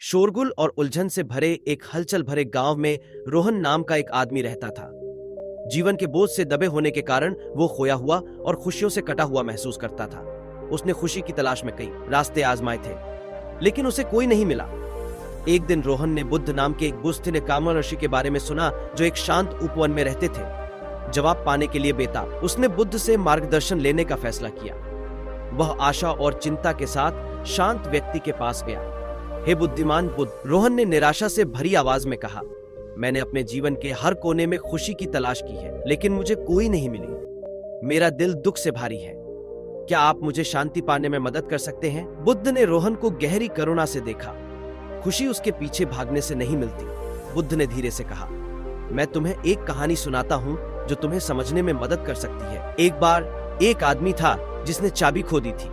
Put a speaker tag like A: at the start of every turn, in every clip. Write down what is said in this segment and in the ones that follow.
A: शोरगुल और उलझन से भरे एक हलचल भरे गांव में रोहन नाम का एक आदमी रहता था। जीवन के बोझ से दबे होने के कारण वो खोया हुआ और खुशियों से कटा हुआ महसूस करता था। उसने खुशी की तलाश में कई रास्ते आजमाए थे, लेकिन उसे कोई नहीं मिला। एक दिन रोहन ने बुद्ध नाम के एक बुस्थिर कामल ऋषि के बारे में सुना, जो एक शांत उपवन में रहते थे। जवाब पाने के लिए बेताब उसने बुद्ध से मार्गदर्शन लेने का फैसला किया। वह आशा और चिंता के साथ शांत व्यक्ति के पास गया। हे बुद्धिमान बुद्ध, रोहन ने निराशा से भरी आवाज में कहा, मैंने अपने जीवन के हर कोने में खुशी की तलाश की है, लेकिन मुझे कोई नहीं मिली। मेरा दिल दुख से भारी है। क्या आप मुझे शांति पाने में मदद कर सकते हैं? बुद्ध ने रोहन को गहरी करुणा से देखा। खुशी उसके पीछे भागने से नहीं मिलती। बुद्ध ने धीरे से कहा, मैं तुम्हें एक कहानी सुनाता हूँ जो तुम्हें समझने में मदद कर सकती है। एक बार एक आदमी था जिसने चाबी खो दी थी।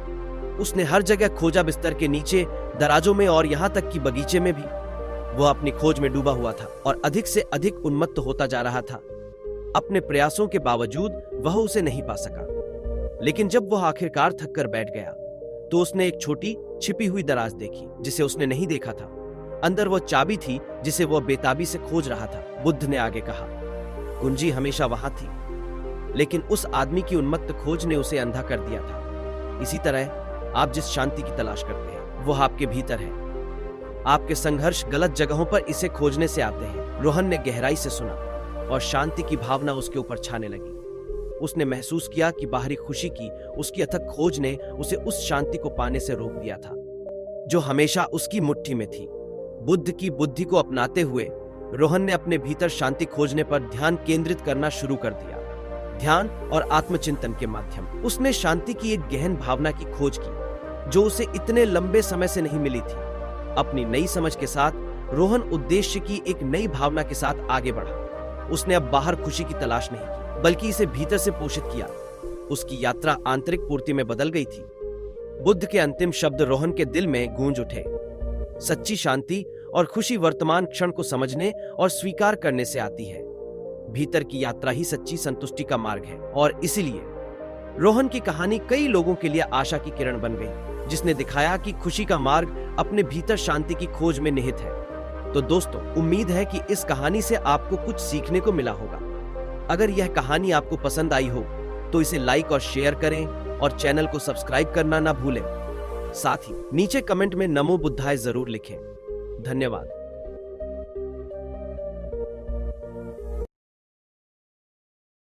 A: उसने हर जगह खोजा, बिस्तर के नीचे, दराजों में और यहाँ तक कि बगीचे में भी। वह अपनी खोज में डूबा हुआ था और अधिक से अधिक उन्मत्त होता जा रहा था। अपने प्रयासों के बावजूद वह उसे नहीं पा सका। लेकिन जब वह आखिरकार थक कर बैठ गया तो उसने एक छोटी छिपी हुई दराज देखी जिसे उसने नहीं देखा था। अंदर वह चाबी थी जिसे वह बेताबी से खोज रहा था। बुद्ध ने आगे कहा, कुंजी हमेशा वहां थी, लेकिन उस आदमी की उन्मत्त खोज ने उसे अंधा कर दिया था। इसी तरह आप जिस शांति की तलाश करते हैं वह आपके भीतर है। आपके संघर्ष गलत जगहों पर इसे खोजने से आते हैं। रोहन ने गहराई से सुना और शांति की भावना उसके ऊपर छाने लगी। उसने महसूस किया कि बाहरी खुशी की उसकी अथक खोज ने उसे उस शांति को पाने से रोक दिया था जो हमेशा उसकी मुट्ठी में थी। बुद्ध की बुद्धि को अपनाते हुए रोहन ने अपने भीतर शांति खोजने पर ध्यान केंद्रित करना शुरू कर दिया। ध्यान और आत्मचिंतन के माध्यम उसने शांति की एक गहन भावना की खोज की जो उसे इतने लंबे समय से नहीं मिली थी। अपनी नई समझ के साथ रोहन उद्देश्य की एक नई भावना के साथ आगे बढ़ा। उसने अब बाहर खुशी की तलाश नहीं की, बल्कि इसे भीतर से पोषित किया। उसकी यात्रा आंतरिक पूर्ति में बदल गई थी। बुद्ध के अंतिम शब्द रोहन के दिल में गूंज उठे। सच्ची शांति और खुशी वर्तमान क्षण को समझने और स्वीकार करने से आती है। भीतर की यात्रा ही सच्ची संतुष्टि का मार्ग है। और इसीलिए रोहन की कहानी कई लोगों के लिए आशा की किरण बन गई, जिसने दिखाया कि खुशी का मार्ग अपने भीतर शांति की खोज में निहित है। तो दोस्तों, उम्मीद है कि इस कहानी से आपको कुछ सीखने को मिला होगा। अगर यह कहानी आपको पसंद आई हो तो इसे लाइक और शेयर करें और चैनल को सब्सक्राइब करना ना भूलें। साथ ही नीचे कमेंट में नमो बुद्धाय जरूर लिखें। धन्यवाद।